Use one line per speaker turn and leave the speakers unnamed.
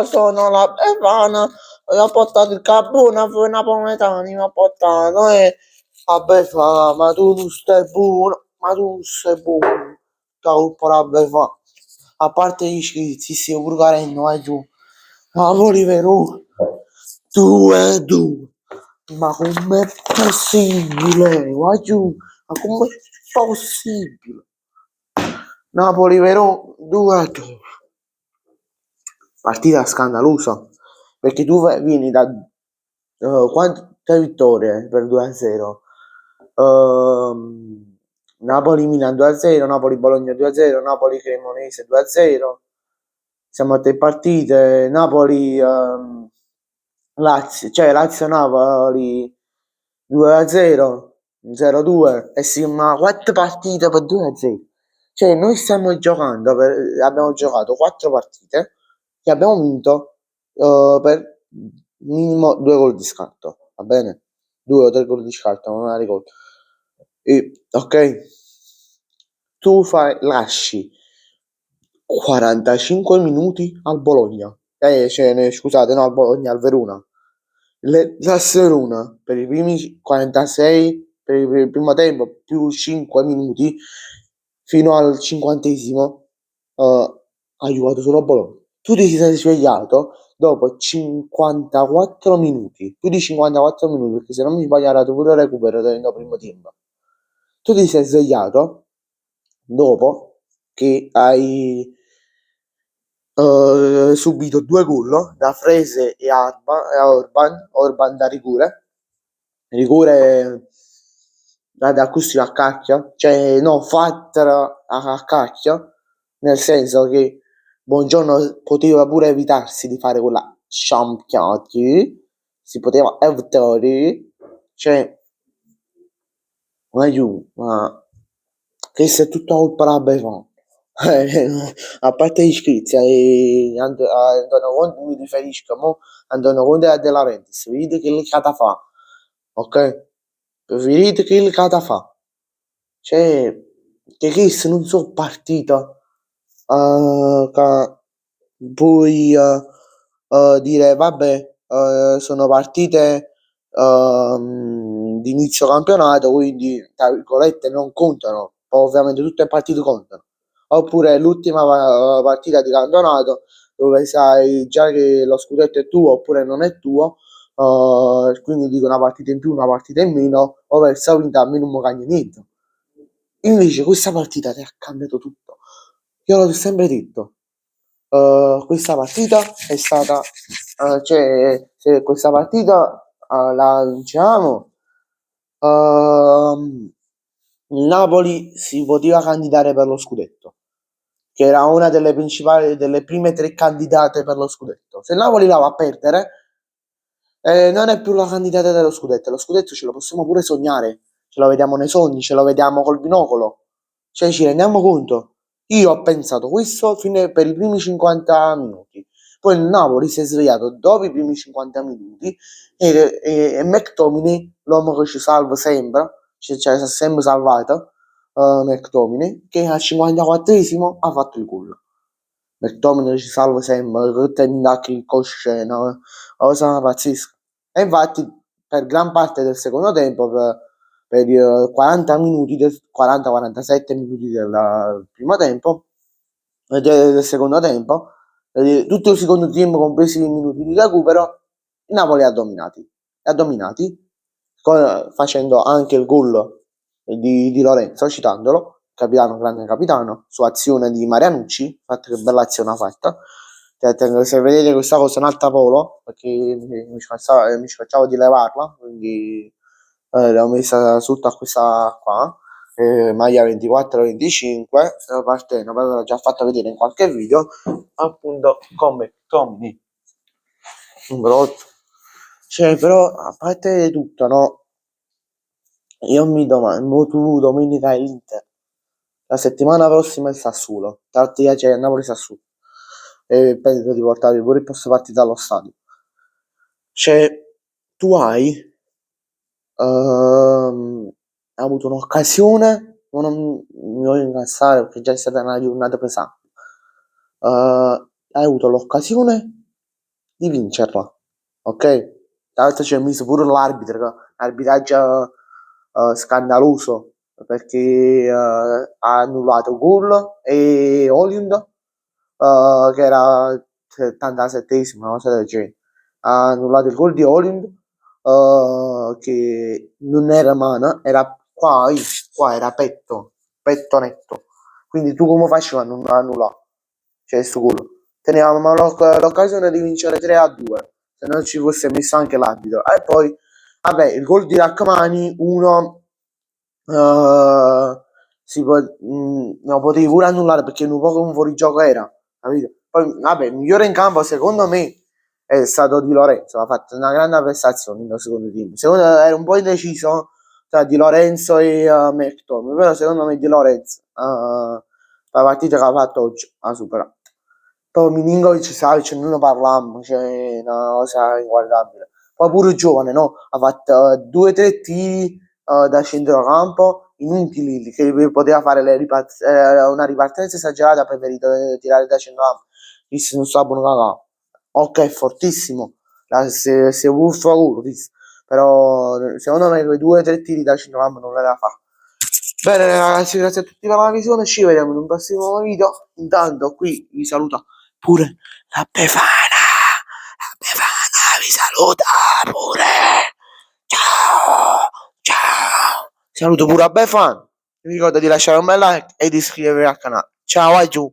Sono la Befana, ho portato il carbone per i napoletani, mi ha portato la Befana, ma tu non stai buono, ma tu non stai buono, ciao per la Befana. A parte gli scherzi, si Urgarello, vai giù, Napoli Verona, 2-2. Ma com'è possibile? Vai giù, ma com'è possibile? Napoli Verona 2-2. Partita scandalosa perché tu vieni da quante vittorie per 2-0. Napoli Milan 2-0, Napoli Bologna 2-0, Napoli Cremonese 2-0. Siamo a tre partite, Napoli Lazio, cioè Lazio Napoli 2-0, 0-2 e siamo a 4 partite per 2-0. Cioè noi stiamo giocando abbiamo giocato 4 partite che abbiamo vinto per minimo 2 gol di scarto, va bene? 2 o 3 gol di scarto, non la ricordo. Ok, tu lasci 45 minuti al Bologna, scusate, no, al Bologna, al Verona. L'AS Verona per i primi 46, per il primo tempo, più 5 minuti fino al 50esimo, ha giocato solo a Bologna. Tu ti sei svegliato dopo 54 minuti, più di 54 minuti, perché se non mi sbaglio era pure il recupero del primo tempo. Tu ti sei svegliato dopo che hai subito 2 gol da Frese e Orban da rigore da Custio a cacchia, cioè no, fatta a cacchia, nel senso che Buongiorno poteva pure evitarsi di fare quella sciampiati, si poteva evitare, cioè ma giù, ma questa è tutta colpa della Befana. A parte gli scherzi, a Antonio Conte mi riferisco, mo Antonio Conte e De Laurentiis, vedete che licata fa, ok? Vedete che licata fa. Cioè, che questo non so partita, che puoi dire, vabbè, sono partite di inizio campionato, quindi, tra virgolette, non contano, ovviamente tutte le partite contano. Oppure l'ultima partita di campionato dove sai già che lo scudetto è tuo oppure non è tuo, quindi dico una partita in più, una partita in meno, o verso vinta a me non mi cambia niente. Invece questa partita ti ha cambiato tutto. Io l'ho sempre detto, questa partita è stata, cioè, se questa partita la vinciamo, il Napoli si poteva candidare per lo scudetto, che era una delle principali, delle prime 3 candidate per lo scudetto. Se il Napoli la va a perdere, non è più la candidata dello scudetto. Lo scudetto ce lo possiamo pure sognare, ce lo vediamo nei sogni, ce lo vediamo col binocolo, cioè ci rendiamo conto. Io ho pensato questo fino per i primi 50 minuti. Poi il Napoli si è svegliato dopo i primi 50 minuti e McTominay, l'uomo che ci salva sempre, cioè si è sempre salvato, McTominay, che al 54esimo ha fatto il gol. McTominay ci salva sempre, che tentacchi il coscena, una cosa pazzesca. E infatti per gran parte del secondo tempo, per i 40 minuti, 40-47 minuti del primo tempo, del secondo tempo, tutto il secondo tempo, compresi i minuti di recupero, il Napoli ha dominati facendo anche il gol di Lorenzo, citandolo, capitano, grande capitano, su azione di Marianucci, infatti che bella azione ha fatta. Se vedete questa cosa è un'altra polo, perché mi scocciavo di levarla, quindi l'ho messa sotto a questa qua, maglia 24-25, partendo, poi ve l'ho già fatto vedere in qualche video, appunto come Tommy numero 8. Cioè, però, a parte tutto, no? Io mi domando, tu domenica è l'Inter, la settimana prossima è il Sassuolo, tattica c'è Napoli-Sassuolo, e penso di portare pure il post partita allo stadio. Cioè, tu hai avuto un'occasione non mi voglio incazzare perché già è stata una giornata pesante. Hai avuto l'occasione di vincerla, ok? Tra l'altro ci ha messo pure l'arbitro, arbitraggio scandaloso perché ha annullato gol e Holind che era 77esimo, una cosa del genere. Ha annullato il gol di Holind che non era mano, era qua era petto netto. Quindi tu come facevi a non annullare? Cioè, sto gol. Tenevamo l'occasione di vincere 3-2, se non ci fosse messo anche l'arbitro. E poi, vabbè, il gol di Rachmani, uno lo potevi pure annullare perché un po' un fuorigioco era, capito? Poi, vabbè, il migliore in campo secondo me è stato Di Lorenzo, ha fatto una grande prestazione nel secondo team. Secondo me era un po' indeciso tra Di Lorenzo e Merton, però secondo me Di Lorenzo la partita che ha fatto oggi ha superato. Poi Milinkovic, Savic, non ne parliamo, cioè una cosa inguardabile. Poi pure giovane, no? Ha fatto 2 o 3 tiri da centrocampo inutili che poteva fare una ripartenza esagerata, ha preferito tirare da centrocampo. Visto non sta buono cagà. Ok, è fortissimo. Se uffa culo, però secondo me quei 2 o 3 tiri da centrocampo non le da fare. Bene ragazzi, grazie a tutti per la visione, ci vediamo in un prossimo video. Intanto qui vi saluta pure la Befana. La Befana vi saluta pure. Ciao, ciao. Saluto pure a Befana. Vi ricordo di lasciare un bel like e di iscrivervi al canale. Ciao, vai giù.